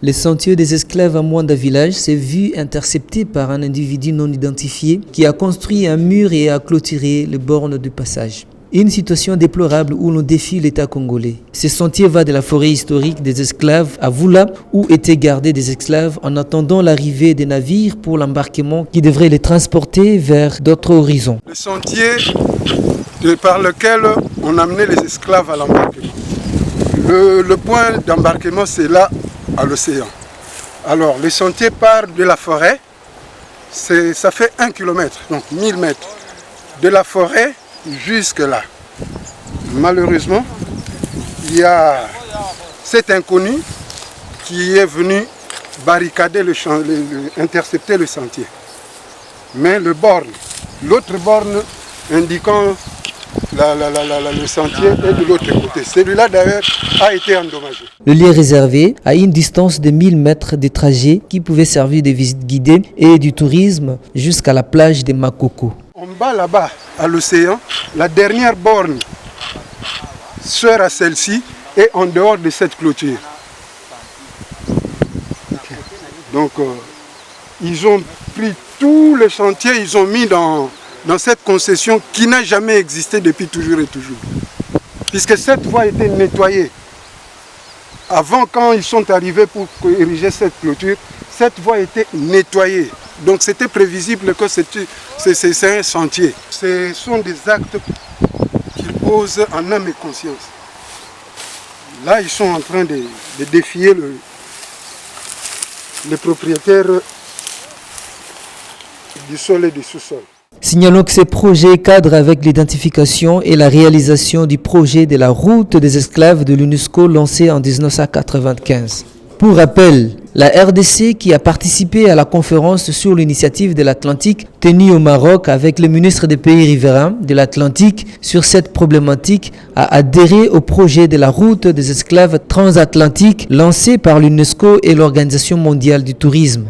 Le sentier des esclaves à Mwanda Village s'est vu intercepté par un individu non identifié qui a construit un mur et a clôturé les bornes de passage. Une situation déplorable où l'on défie l'État congolais. Ce sentier va de la forêt historique des esclaves à Voula, où étaient gardés des esclaves en attendant l'arrivée des navires pour l'embarquement qui devrait les transporter vers d'autres horizons. Le sentier par lequel on amenait les esclaves à l'embarquement. Le point d'embarquement, c'est là, à l'océan. Alors, le sentier part de la forêt, ça fait 1 km, donc 1000 mètres, de la forêt jusque là. Malheureusement, il y a cet inconnu qui est venu barricader intercepter le sentier. Mais l'autre borne indiquant le sentier est de l'autre côté. Celui-là d'ailleurs a été endommagé. Le lieu réservé à une distance de 1000 mètres de trajet qui pouvait servir de visite guidée et du tourisme jusqu'à la plage de Makoko. En bas là-bas, à l'océan, la dernière borne sœur à celle-ci est en dehors de cette clôture. Donc ils ont pris tout le chantier, ils ont mis dans cette concession qui n'a jamais existé depuis toujours et toujours. Puisque cette voie était nettoyée. Avant, quand ils sont arrivés pour ériger cette clôture, cette voie était nettoyée. Donc c'était prévisible que c'est un sentier. Ce sont des actes qu'ils posent en âme et conscience. Là, ils sont en train de défier les propriétaires du sol et du sous-sol. Signalons que ces projets cadrent avec l'identification et la réalisation du projet de la route des esclaves de l'UNESCO lancé en 1995. Pour rappel, la RDC qui a participé à la conférence sur l'initiative de l'Atlantique tenue au Maroc avec le ministre des pays riverains de l'Atlantique sur cette problématique a adhéré au projet de la route des esclaves transatlantiques lancé par l'UNESCO et l'Organisation mondiale du tourisme.